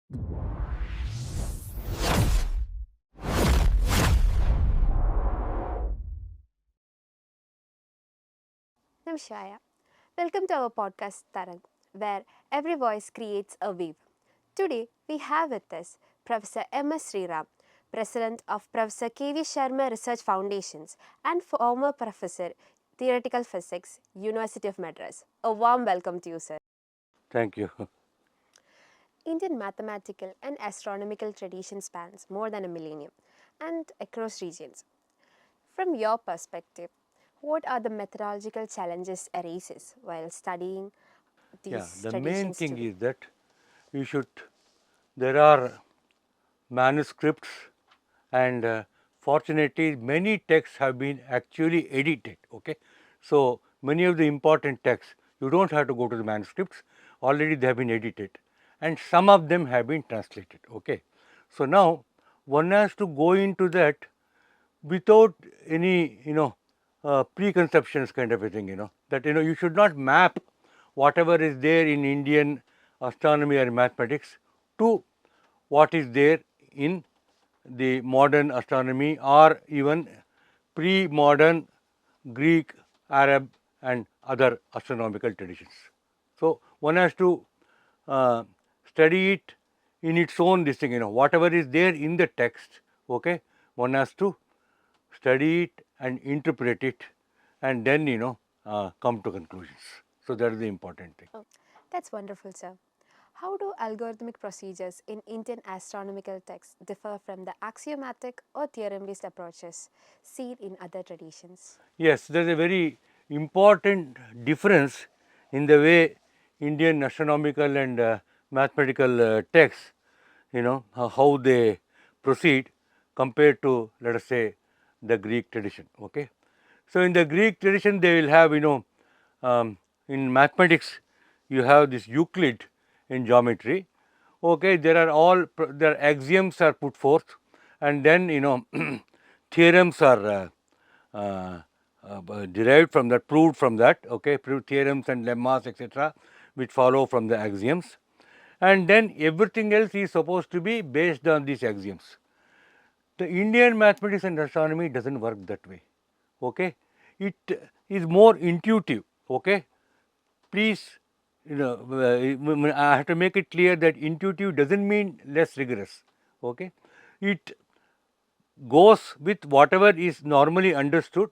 Namaskar. Welcome to our podcast Tarang, where every voice creates a wave. Today we have with us Professor M.S. Sriram, President of Professor K.V. Sarma Research Foundations and former Professor Theoretical Physics, University of Madras. A warm welcome to you, sir. Thank you. Indian mathematical and astronomical tradition spans more than a millennium and across regions. From your perspective, what are the methodological challenges arises while studying Yeah, these the main traditions thing today? is that you should, there are manuscripts and fortunately many texts have been actually edited. Okay, so many of the important texts you don't have to go to the manuscripts, already they have been edited and some of them have been translated. Okay, so now one has to go into that without any preconceptions kind of a thing, that you should not map whatever is there in Indian astronomy or mathematics to what is there in the modern astronomy or even pre-modern Greek, Arab and other astronomical traditions. So, one has to uh, study it in its own this thing, whatever is there in the text, okay, one has to study it and interpret it and then come to conclusions. So, that is the important thing. Oh, that's wonderful, sir. How do algorithmic procedures in Indian astronomical texts differ from the axiomatic or theorem based approaches seen in other traditions? Yes, there is a very important difference in the way Indian astronomical and mathematical texts, how they proceed compared to, let us say, the Greek tradition. Okay. So, in the Greek tradition they will have, in mathematics you have this Euclid in geometry. Okay, there are their axioms are put forth and then theorems are derived from that, proved from that, okay, proved theorems and lemmas etc., which follow from the axioms, and then everything else is supposed to be based on these axioms. The Indian mathematics and astronomy doesn't work that way. Okay, it is more intuitive. Okay, please, I have to make it clear that intuitive doesn't mean less rigorous. Okay, it goes with whatever is normally understood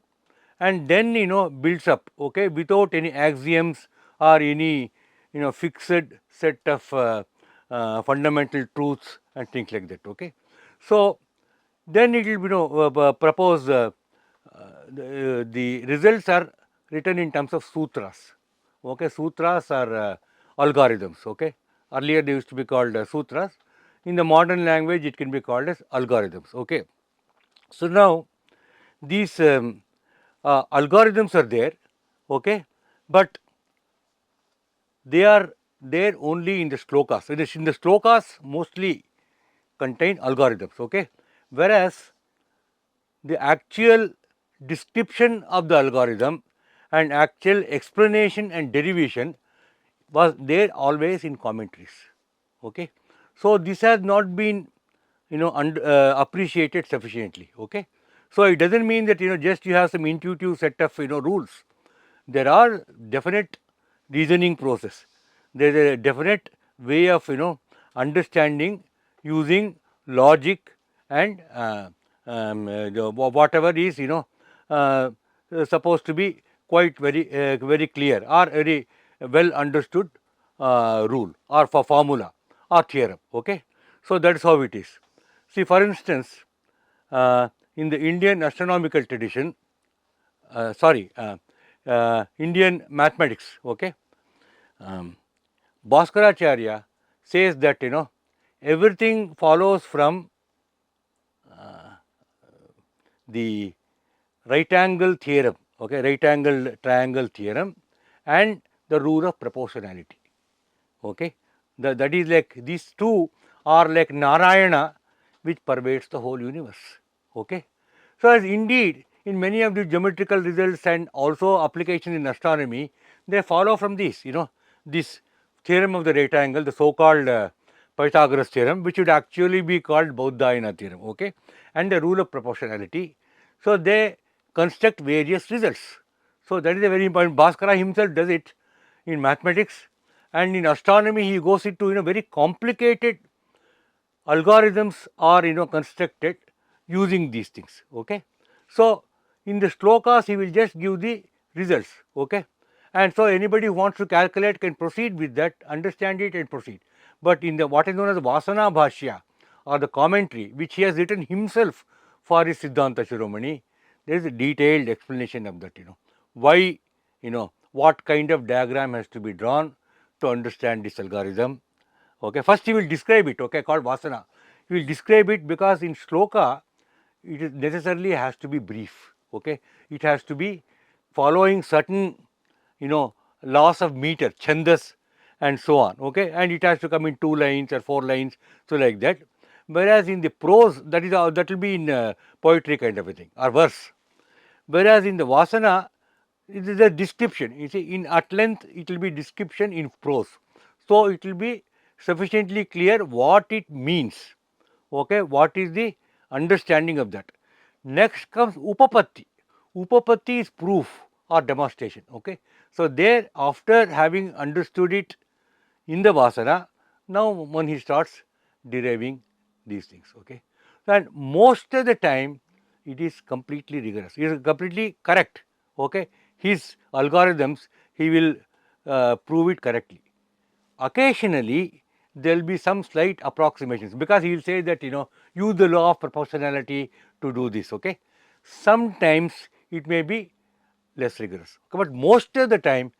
and then builds up, okay, without any axioms or any fixed set of fundamental truths and things like that. Okay, so then it will propose the results are written in terms of sutras. Okay, sutras are algorithms. Okay, earlier they used to be called sutras. In the modern language, it can be called as algorithms. Okay, so now these algorithms are there, okay, but they are there only in the shlokas. In the shlokas mostly contain algorithms, okay, whereas the actual description of the algorithm and actual explanation and derivation was there always in commentaries. Okay, so this has not been appreciated sufficiently. Okay, so it doesn't mean that just you have some intuitive set of rules. There are definite reasoning process. There is a definite way of understanding using logic and whatever is uh, supposed to be quite very clear or very well understood rule or for formula or theorem. Okay, so that is how it is. See, for instance, in the Indian astronomical tradition, Indian mathematics, okay, Bhaskaracharya says that everything follows from the right angle theorem, okay, right angle triangle theorem and the rule of proportionality. Okay, that is like these two are like Narayana which pervades the whole universe. Okay, so as indeed in many of the geometrical results and also applications in astronomy, they follow from this this theorem of the right angle, the so called Pythagoras theorem, which would actually be called Bauddhayana theorem, okay, and the rule of proportionality. So, they construct various results. So, that is a very important. Bhaskara himself does it in mathematics, and in astronomy he goes into very complicated algorithms are constructed using these things, okay. So, in the shlokas he will just give the results, okay, and so anybody who wants to calculate can proceed with that, understand it and proceed. But in the what is known as Vasana Bhashya or the commentary, which he has written himself for his Siddhanta Shiromani, there is a detailed explanation of that, why, what kind of diagram has to be drawn to understand this algorithm. Okay, first he will describe it, okay, called Vasana. He will describe it because in shloka it is necessarily has to be brief, okay. It has to be following certain laws of meter, chandas and so on, okay, and it has to come in 2 lines or 4 lines, so like that. Whereas in the prose, that will be in poetry kind of a thing or verse. Whereas in the Vasana, it is a description. You see, in at length it will be description in prose. So, it will be sufficiently clear what it means, okay, what is the understanding of that. Next comes Upapatti. Upapatti is proof or demonstration, okay. So, there after having understood it in the Vasana, now when he starts deriving these things, okay. And most of the time it is completely rigorous, it is completely correct, okay. His algorithms, he will prove it correctly. Occasionally there will be some slight approximations, because he will say that use the law of proportionality to do this, okay. Sometimes it may be less rigorous, but most of the time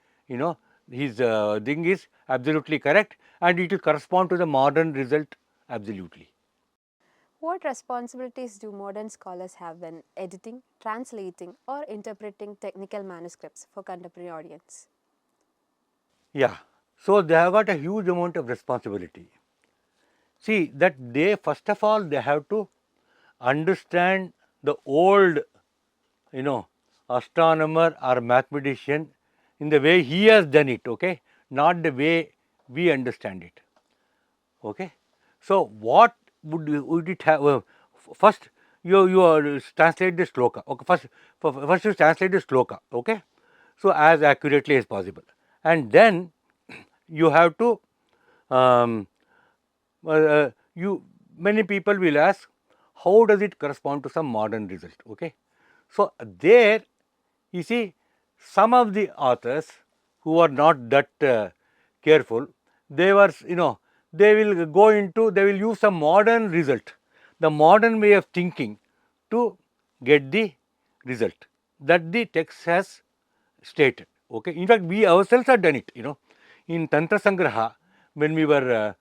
his thing is absolutely correct and it will correspond to the modern result absolutely. What responsibilities do modern scholars have when editing, translating, or interpreting technical manuscripts for contemporary audience? Yeah, so they have got a huge amount of responsibility. See that they first of all they have to understand the old you know astronomer or mathematician in the way he has done it, okay, not the way we understand it, okay. So, what would it have? First, you translate the shloka. Okay, first you translate the shloka. Okay, so as accurately as possible, and then you have to you many people will ask how does it correspond to some modern result, okay. So, there you see some of the authors who are not that careful, they were they will go into, they will use some modern result, the modern way of thinking to get the result that the text has stated, okay. In fact, we ourselves have done it, in Tantra Sangraha, when we were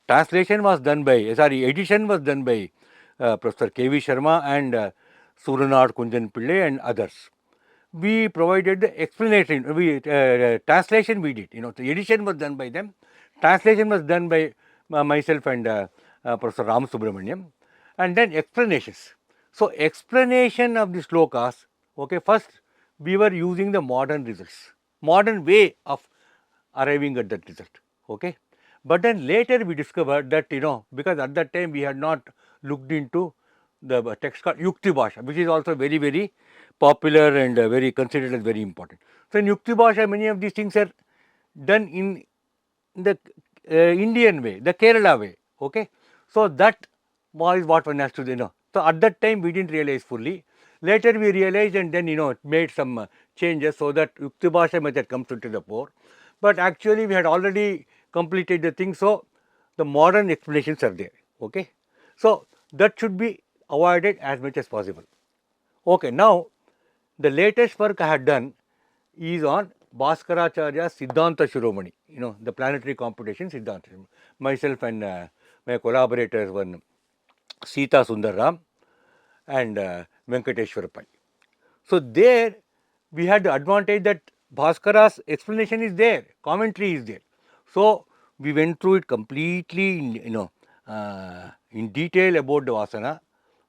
translation was done by, sorry, edition was done by Professor K.V. Sharma and Suranad Kunjan Pillai and others. We provided the explanation, translation we did, the edition was done by them, translation was done by myself and Professor Ram Subramaniam, and then explanations. So, explanation of the slokas, okay, first we were using the modern results, modern way of arriving at that result, okay. But then later we discovered that because at that time we had not looked into the text called Yukti Bhasha, which is also very very popular and very considered as very important. So, in Yukti Bhasha many of these things are done in the Indian way, the Kerala way, okay. So, that was what one has to So, at that time we did not realize fully, later we realized and then made some changes so that Yukti Bhasha method comes into the fore, but actually we had already completed the thing. So, the modern explanations are there, okay. So, that should be avoided as much as possible, okay. Now, the latest work I had done is on Bhaskaracharya's Siddhanta Shiromani, the planetary computation Siddhanta Shiromani. Myself and my collaborators were Sita Sundaram and Venkateshwar Pai. So, there we had the advantage that Bhaskara's explanation is there, commentary is there. So, we went through it completely in detail about the Vasana,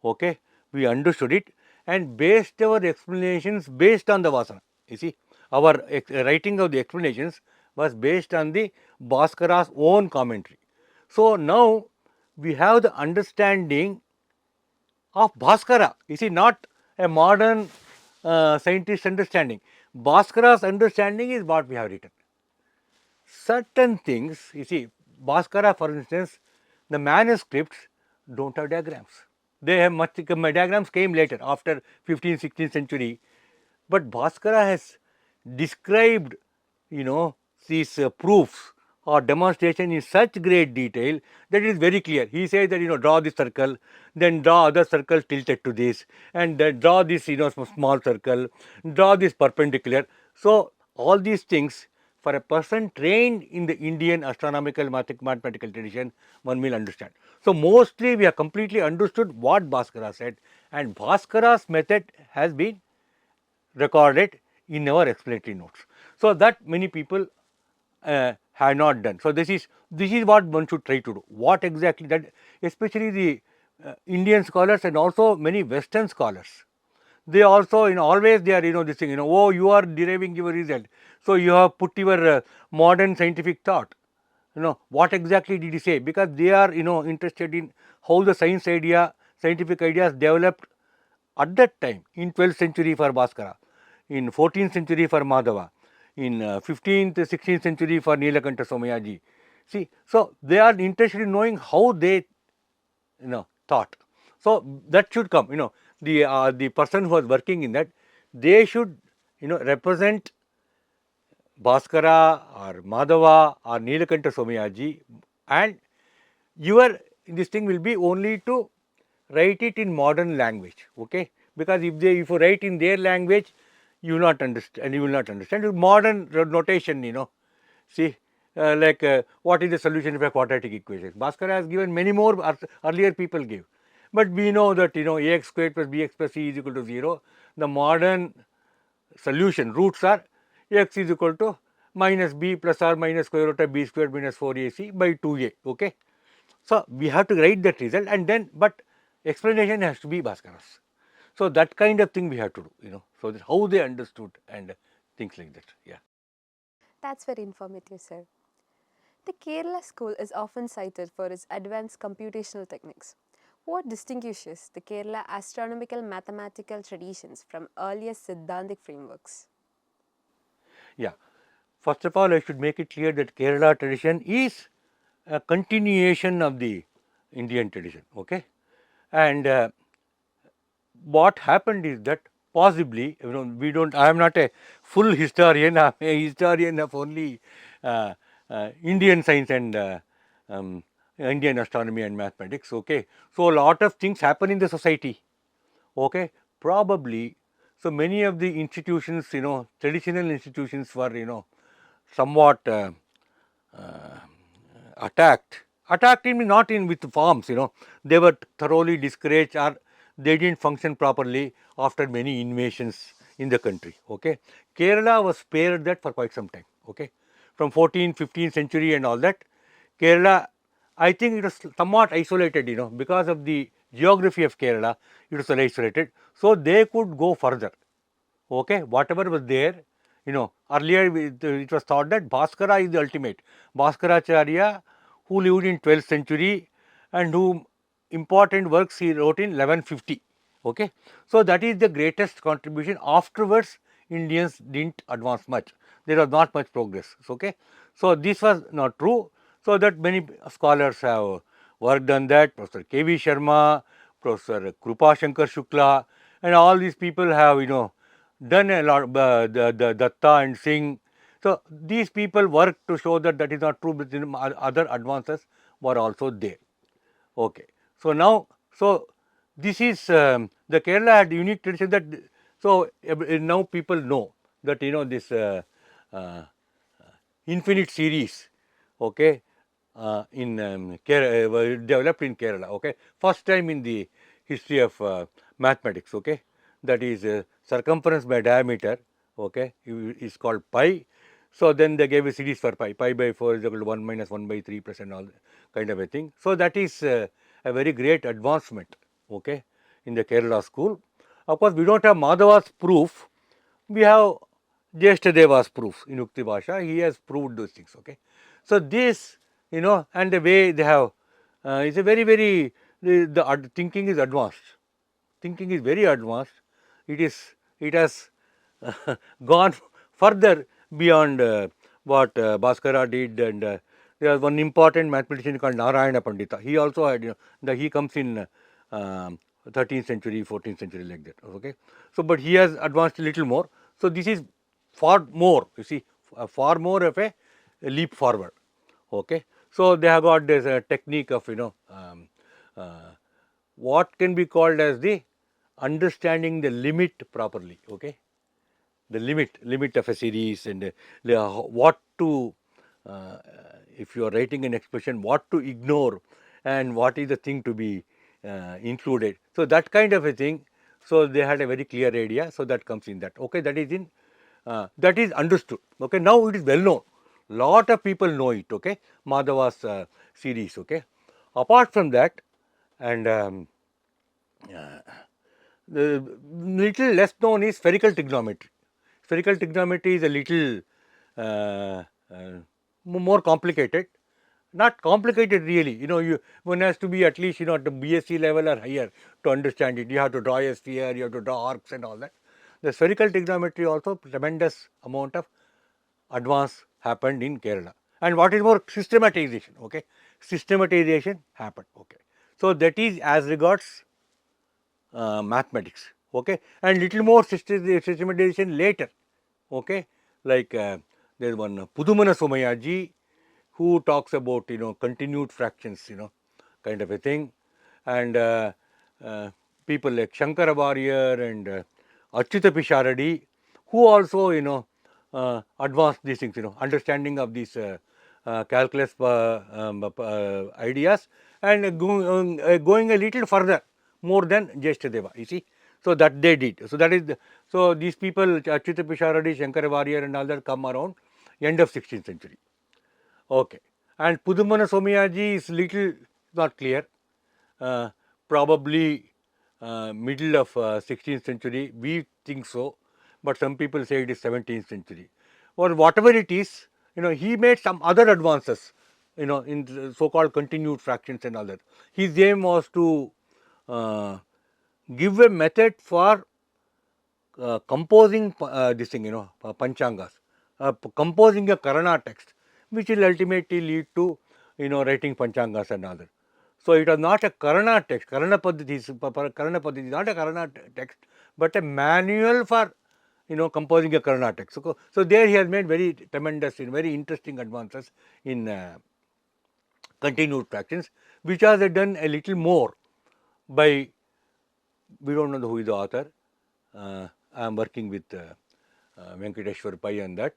okay. We understood it and based our explanations based on the Vasana. You see, our writing of the explanations was based on the Bhaskara's own commentary. So now we have the understanding of Bhaskara. You see, not a modern scientist understanding. Bhaskara's understanding is what we have written. Certain things, you see, Bhaskara, for instance, the manuscripts don't have diagrams. They have much, diagrams came later, after 15th, 16th century. But Bhaskara has described, these proofs or demonstration in such great detail that it is very clear. He says that, draw this circle, then draw other circle tilted to this, and then draw this, small circle, draw this perpendicular. So all these things, for a person trained in the Indian astronomical mathematical tradition, one will understand. So mostly we have completely understood what Bhaskara said, and Bhaskara's method has been recorded in our explanatory notes. So that many people have not done. So this is what one should try to do. What exactly that, especially the Indian scholars and also many Western scholars, they also, always they are, this thing, oh, you are deriving your result, so you have put your modern scientific thought. What exactly did he say? Because they are, interested in how the scientific ideas developed at that time in 12th century for Bhaskara, in 14th century for Madhava, in 15th, 16th century for Nilakanta Somayaji. See, so they are interested in knowing how they, thought. So that should come. The person who was working in that, they should, represent Bhaskara or Madhava or Nilakanta Somayaji, and your this thing will be only to write it in modern language, okay? Because if you write in their language, you will not understand. You will not understand modern notation. See, like what is the solution of a quadratic equation? Bhaskara has given many more earlier people gave, but we know that ax squared plus bx plus c is equal to 0. The modern solution roots are x is equal to minus b plus or minus square root of b squared minus 4ac by 2a, okay? So we have to write that result, and then but explanation has to be Bhaskara's. So that kind of thing we have to do, so that how they understood and things like that. Yeah. That's very informative, sir. The Kerala school is often cited for its advanced computational techniques. What distinguishes the Kerala astronomical mathematical traditions from earlier Siddhantic frameworks? Yeah. First of all, I should make it clear that Kerala tradition is a continuation of the Indian tradition, okay? And what happened is that possibly, we don't, I am not a full historian, I am a historian of only Indian science and Indian astronomy and mathematics, okay. So a lot of things happen in the society, okay. Probably, so many of the institutions, traditional institutions were, somewhat uh, attacked in not in with forms, they were thoroughly discouraged, or they didn't function properly after many invasions in the country, okay. Kerala was spared that for quite some time, okay, from 14th 15th century and all that. Kerala, I think it was somewhat isolated, because of the geography of Kerala, it was isolated, so they could go further, okay. Whatever was there, earlier it was thought that Bhaskara is the ultimate. Bhaskaracharya, who lived in 12th century and who important works he wrote in 1150, okay. So that is the greatest contribution. Afterwards, Indians didn't advance much, there was not much progress, okay. So this was not true, so that many scholars have worked on that. Professor K.V. Sharma, Professor Krupa Shankar Shukla, and all these people have, done a lot, the Datta and Singh. So these people worked to show that that is not true, but other advances were also there. Okay. So now, so this is the Kerala had unique tradition that, so now people know that this uh, infinite series, okay, in were developed in Kerala, okay, first time in the history of mathematics, okay, that is circumference by diameter, okay, is called pi. So then they gave a series for pi by 4 is equal to 1 minus 1 by 3 plus and all kind of a thing. So that is a very great advancement, okay, in the Kerala school. Of course, we don't have Madhava's proof, we have Jyeshtadeva's proof in Ukti Bhasha, he has proved those things. Okay, so this, and the way they have, is a very very, the thinking is advanced. Thinking is very advanced. It has gone further beyond what Bhaskara did, and there was one important mathematician called Narayana Pandita. He also had, he comes in 13th century, 14th century, like that. Okay, so but he has advanced a little more. So this is far more, you see, far more of a leap forward. Okay, so they have got this technique of, what can be called as the understanding the limit properly. Okay, the limit of a series, and what to, uh, if you are writing an expression, what to ignore and what is the thing to be included. So that kind of a thing. So they had a very clear idea. So that comes in that. Okay, that is in, that is understood. Okay, now it is well known. Lot of people know it. Okay, Madhava's series. Okay, apart from that, and the little less known is spherical trigonometry. Spherical trigonometry is a little uh, uh, more complicated. Not complicated really. One has to be at least, at the BSc level or higher to understand it. You have to draw a sphere, you have to draw arcs and all that. The spherical trigonometry also tremendous amount of advance happened in Kerala. And what is more, systematization. Okay, systematization happened. Okay, so that is as regards mathematics. Okay, and little more systematization later. Okay, like there is one Pudumana Somayaji who talks about, continued fractions, kind of a thing, and uh, people like Shankara Warrior and Achyuta Pisharadi, who also, advanced these things, understanding of these calculus ideas, and going a little further, more than Jeshtadeva, you see. So that they did. So that is so these people, Achyuta Pisharadi, Shankara Warrior and all that, come around end of 16th century. Okay, and Pudumana Somayaji is little not clear, uh, probably middle of 16th century. We think so, but some people say it is 17th century. Or whatever it is, he made some other advances, in the so-called continued fractions and all that. His aim was to uh, give a method for composing this thing, panchangas, composing a Karana text, which will ultimately lead to, writing panchangas and other. So it was not a Karana text. Karana Paddhati is not a Karana text, but a manual for, composing a Karana text. So there he has made very tremendous, very interesting advances in continued fractions, which was done a little more by, we don't know who is the author. I am working with Venkateshwar Pai on that.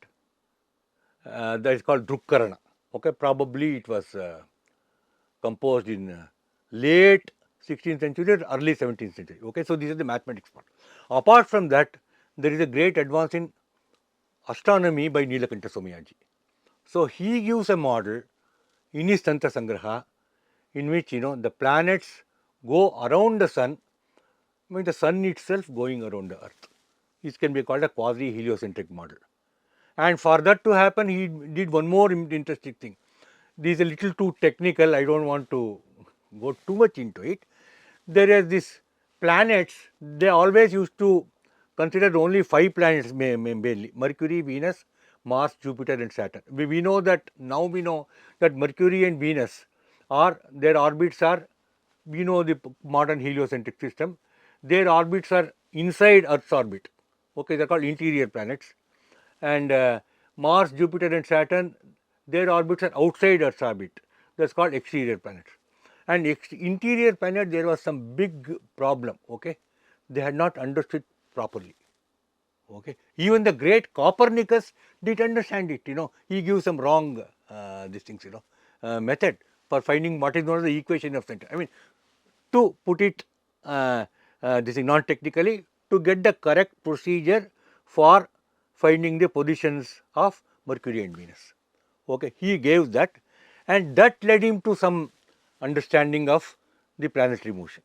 That is called Drukkarana. Okay, probably it was composed in late 16th century or early 17th century. Okay, so this is the mathematics part. Apart from that, there is a great advance in astronomy by Nilakanta Somayaji. So he gives a model in his Tantra Sangraha, in which, the planets go around the sun, the sun itself going around the earth. This can be called a quasi heliocentric model. And for that to happen, he did one more interesting thing. This is a little too technical. I don't want to go too much into it. There is this planets. They always used to consider only 5 planets mainly: Mercury, Venus, Mars, Jupiter, and Saturn. We know that now. We know that Mercury and Venus are, their orbits are, we know the modern heliocentric system. Their orbits are inside Earth's orbit. Okay, they are called interior planets. And Mars, Jupiter, and Saturn, their orbits are outside Earth's orbit. That's called exterior planets. And interior planet, there was some big problem. Okay, they had not understood properly. Okay, even the great Copernicus didn't understand it. He gives some wrong these things. Method for finding what is known as the equation of center. I mean, to put it this is non technically, to get the correct procedure for finding the positions of Mercury and Venus. Okay, he gave that, and that led him to some understanding of the planetary motion.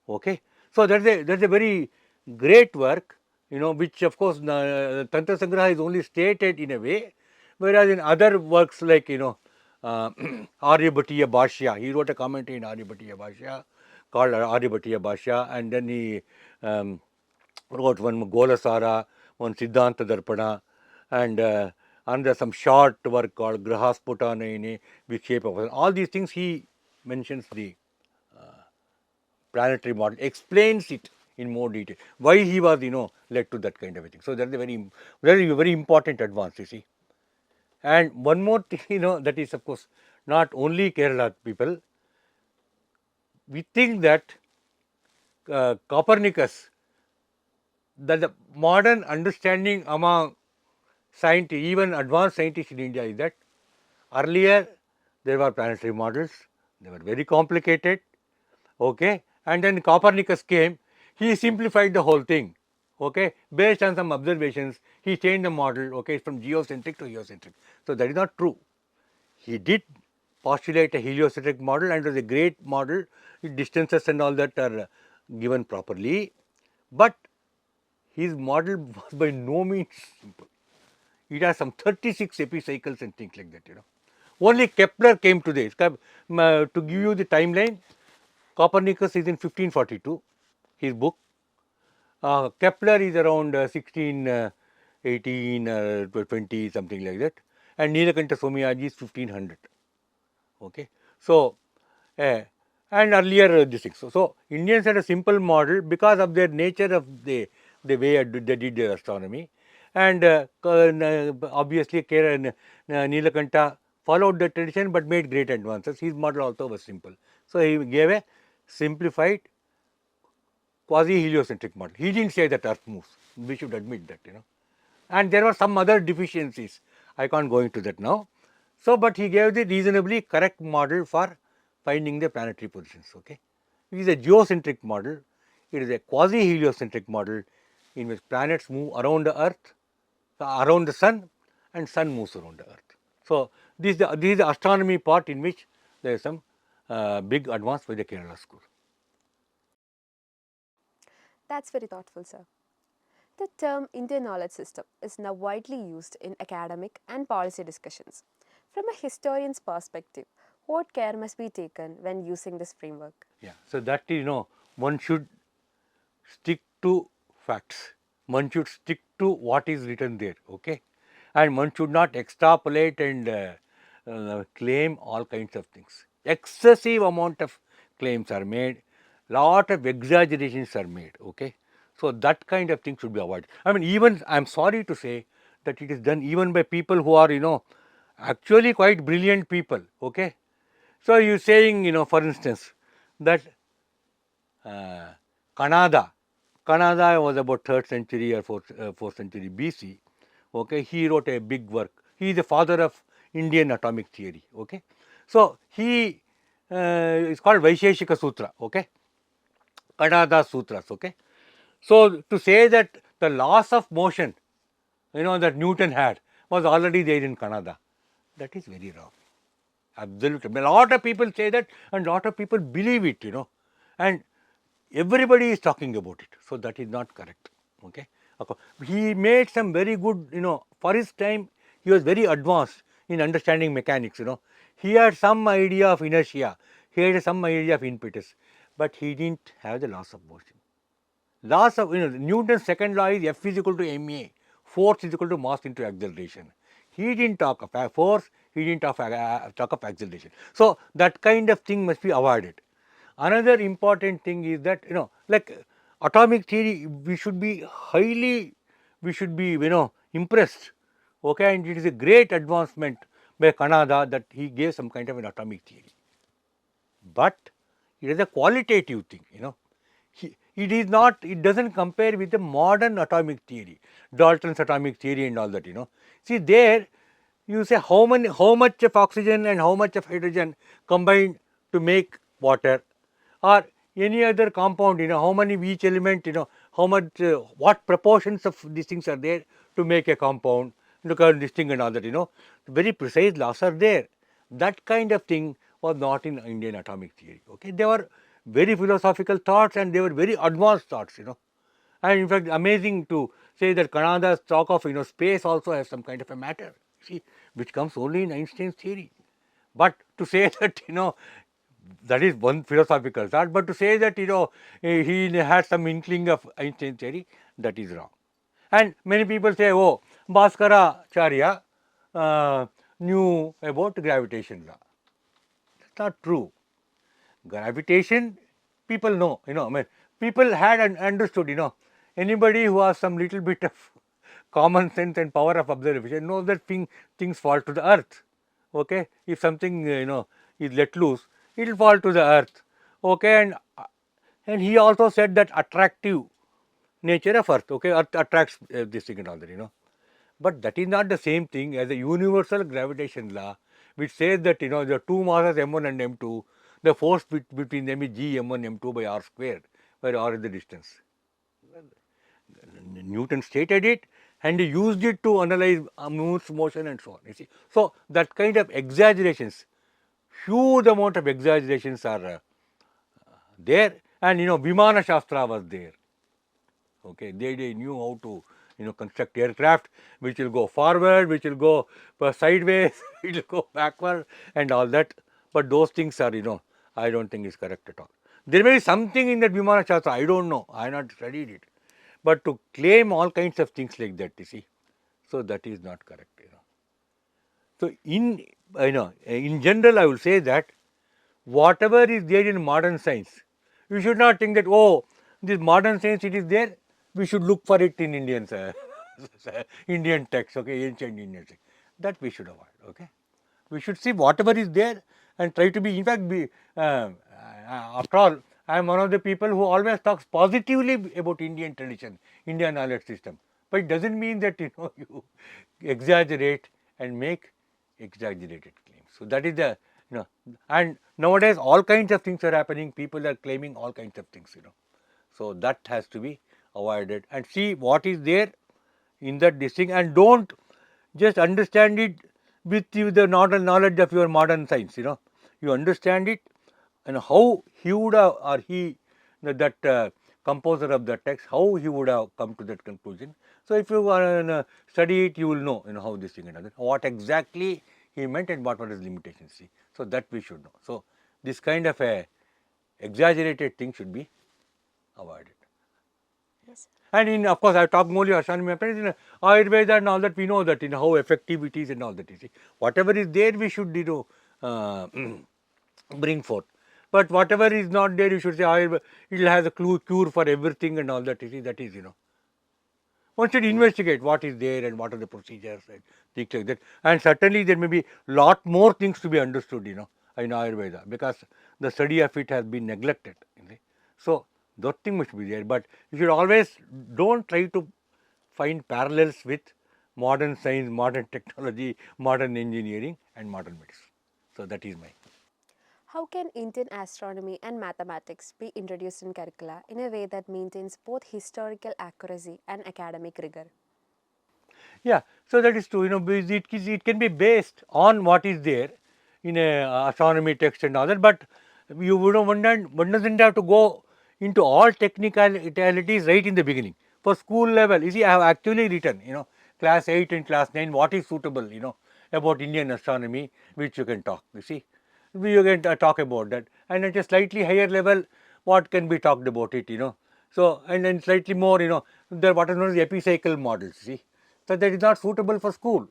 Okay, so that's a very great work which of course Tantra Sangraha is only stated in a way, whereas in other works like Aryabhatiya Bhashya, he wrote a commentary in Aryabhatiya Bhashya called Aryabhatiya Bhashya, and then he wrote one Golasara, one Siddhanta Darpana, and under some short work called Grahasputana Vikshepa. All these things he mentions the planetary model, explains it in more detail, why he was led to that kind of a thing. So that is a very important advance, you see. And one more thing, that is of course not only Kerala people. We think that Copernicus, that the modern understanding among scientists, even advanced scientists in India, is that earlier there were planetary models, they were very complicated, okay, and then Copernicus came, he simplified the whole thing, okay, based on some observations, he changed the model, okay, from geocentric to heliocentric. So that is not true. He did postulate a heliocentric model, and it was a great model, distances and all that are given properly, but his model was by no means simple. It has some 36 epicycles and things like that, Only Kepler came to this. To give you the timeline, Copernicus is in 1542, his book. Kepler is around 1618 20, something like that, and Nilakanta Somyaji is 1500. Okay. So, and earlier this thing. So, Indians had a simple model because of their nature of the way they did their astronomy, and obviously Nilakanta followed the tradition but made great advances. His model also was simple. So, he gave a simplified quasi-heliocentric model. He didn't say that Earth moves. We should admit that, And there were some other deficiencies. I can't go into that now. So, but he gave the reasonably correct model for finding the planetary positions. Okay, it is a geocentric model. It is a quasi-heliocentric model in which planets move around the Earth, around the Sun, and Sun moves around the Earth. So, this is the astronomy part in which there is some big advance by the Kerala school. That's very thoughtful, sir. The term Indian knowledge system is now widely used in academic and policy discussions. From a historian's perspective, what care must be taken when using this framework? Yeah, so that one should stick to facts. One should stick to what is written there, okay, and one should not extrapolate and claim all kinds of things. Excessive amount of claims are made, lot of exaggerations are made, okay. So that kind of thing should be avoided. I mean, even I am sorry to say that it is done even by people who are actually quite brilliant people, okay. So you saying for instance that Canada. Canada was about 3rd century or 4th century BC. Okay, he wrote a big work. He is the father of Indian atomic theory. Okay, so he is called Vaisheshika Sutra. Okay, Kanada Sutras. Okay, so to say that the laws of motion, that Newton had, was already there in Canada, that is very wrong. Absolutely, a lot of people say that, and lot of people believe it. And everybody is talking about it. So that is not correct. Okay. He made some very good, for his time, he was very advanced in understanding mechanics. He had some idea of inertia, he had some idea of impetus, but he didn't have the laws of motion. Laws of Newton's second law is F is equal to ma, force is equal to mass into acceleration. He didn't talk of force, he didn't talk of acceleration. So that kind of thing must be avoided. Another important thing is that like atomic theory, we should be impressed. Okay, and it is a great advancement by Canada that he gave some kind of an atomic theory. But it is a qualitative thing, it is not, it doesn't compare with the modern atomic theory, Dalton's atomic theory and all that, See there, you say how much of oxygen and how much of hydrogen combined to make water, or any other compound, how many of each element, how much, what proportions of these things are there to make a compound, this thing and all that, very precise laws are there. That kind of thing was not in Indian atomic theory. Okay, they were very philosophical thoughts and they were very advanced thoughts, And in fact, amazing to say that Kanada's talk of space also has some kind of a matter, see, which comes only in Einstein's theory. But to say that that is one philosophical thought, but to say that he had some inkling of Einstein theory, that is wrong. And many people say, oh, Bhaskaracharya knew about gravitation law. That's not true. Gravitation, people know, I mean, people had understood, anybody who has some little bit of common sense and power of observation knows that things fall to the earth. Okay, if something is let loose, it will fall to the earth. Okay, and he also said that attractive nature of earth. Okay, earth attracts this thing and all that. But that is not the same thing as the universal gravitation law, which says that the two masses m1 and m2, the force between them is g m1 m2 by r squared, where r is the distance. Newton stated it and he used it to analyze moon's motion and so on. You see, so that kind of exaggerations, huge amount of exaggerations are there, and Vimana Shastra was there. Okay, they knew how to construct aircraft which will go forward, which will go sideways, it will go backward and all that. But those things are I don't think is correct at all. There may be something in that Vimana Shastra, I don't know, I have not studied it. But to claim all kinds of things like that, you see, so that is not correct. So in general, I will say that whatever is there in modern science, you should not think that, oh, this modern science it is there, we should look for it in Indian Indian text, okay, ancient Indian text. That we should avoid. Okay, we should see whatever is there and try to be. In fact, after all, I am one of the people who always talks positively about Indian tradition, Indian knowledge system. But it doesn't mean that you exaggerate and make exaggerated claims. So that is the and nowadays all kinds of things are happening. People are claiming all kinds of things. So that has to be avoided and see what is there in that this thing, and don't just understand it with the knowledge of your modern science. You understand it and how he would have, or he that composer of the text, how he would have come to that conclusion. So if you study it, you will know how this thing and what exactly he meant and what were his limitations. See, so that we should know. So this kind of a exaggerated thing should be avoided. Yes. And of course, I talk only astronomy, in Ayurveda and all that, we know that how effective it is and all that. You see, whatever is there, we should bring forth. But whatever is not there, you should say Ayurveda, it has a cure for everything and all that. You see, that is one should investigate what is there and what are the procedures and things like that. And certainly there may be lot more things to be understood, in Ayurveda, because the study of it has been neglected. So that thing must be there, but you should always don't try to find parallels with modern science, modern technology, modern engineering, and modern medicine. So that is my. How can Indian astronomy and mathematics be introduced in curricula in a way that maintains both historical accuracy and academic rigor? Yeah, so that is true. Because it can be based on what is there in a astronomy text and all that, but you one doesn't have to go into all technicalities right in the beginning. For school level, you see, I have actually written, class 8 and class 9, what is suitable, about Indian astronomy, which you can talk. You see, you can talk about that, and at a slightly higher level, what can be talked about it. So, and then slightly more, there what is known as epicycle models. See, so that is not suitable for school,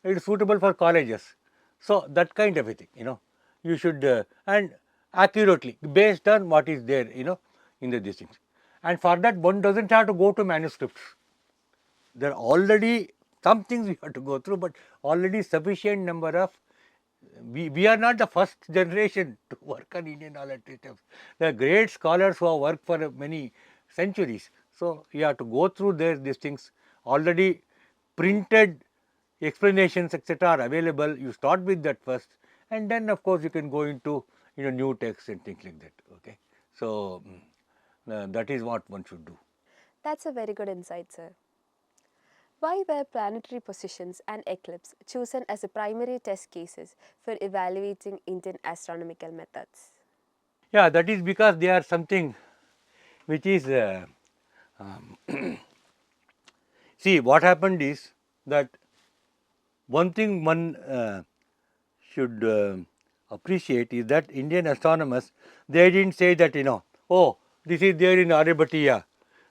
it is suitable for colleges. So that kind of a thing, you should and accurately based on what is there, in the these things. And for that, one doesn't have to go to manuscripts. There are already some things we have to go through, but already sufficient number of. We are not the first generation to work on Indian knowledge systems. There are great scholars who have worked for many centuries. So you have to go through these things. Already printed explanations, etc., are available. You start with that first, and then of course you can go into new texts and things like that. Okay, so that is what one should do. That's a very good insight, sir. Why were planetary positions and eclipse chosen as the primary test cases for evaluating Indian astronomical methods? Yeah, that is because they are something which is See, what happened is that one thing one should appreciate is that Indian astronomers, they didn't say that, oh, this is there in Aryabhatiya,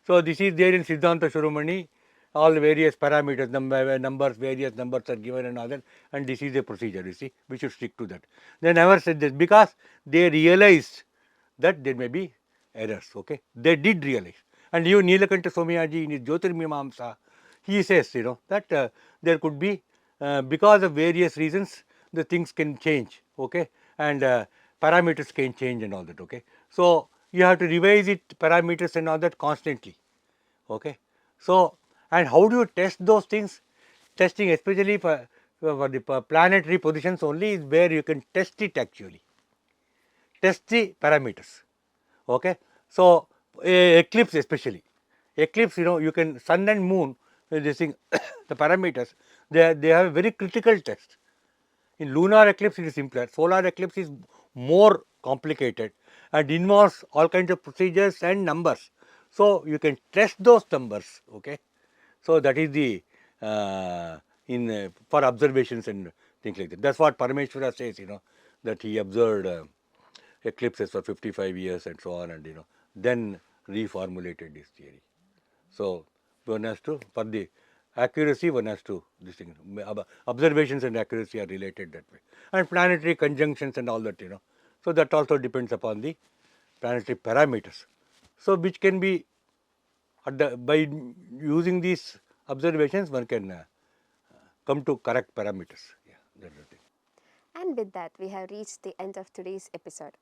so this is there in Siddhanta Shiromani, all various parameters, numbers, various numbers are given and all that, and this is the procedure, you see, we should stick to that. They never said this because they realized that there may be errors, okay. They did realize. And even Nilakanta Somayaji in his Jyotirmimamsa, he says, that there could be, because of various reasons, the things can change, okay, and parameters can change and all that, okay. So, you have to revise it, parameters and all that constantly, okay. So, and how do you test those things? Testing, especially for the planetary positions only, is where you can test it actually, test the parameters, okay. So, eclipse especially, eclipse, you can sun and moon, this thing the parameters, they have a very critical test. In lunar eclipse it is simpler, solar eclipse is more complicated and involves all kinds of procedures and numbers. So, you can test those numbers, okay. So, that is the in for observations and things like that. That is what Parameshwara says, that he observed eclipses for 55 years and so on, and then reformulated this theory. So, one has to, for the accuracy, one has to, this thing, observations and accuracy are related that way, and planetary conjunctions and all that, So, that also depends upon the planetary parameters. So, which can be by using these observations, one can come to correct parameters. Yeah, that's the thing. And with that, we have reached the end of today's episode.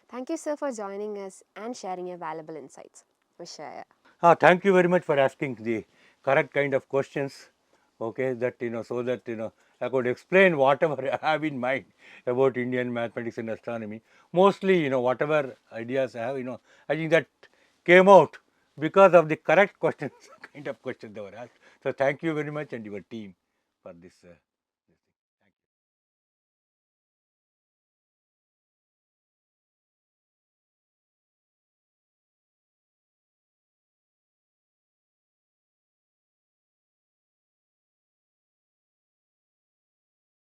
Thank you, sir, for joining us and sharing your valuable insights. Vishwa. Thank you very much for asking the correct kind of questions. Okay, that so that I could explain whatever I have in mind about Indian mathematics and astronomy. Mostly, whatever ideas I have, I think that came out because of the correct questions, kind of questions they were asked. So, thank you very much and your team for this.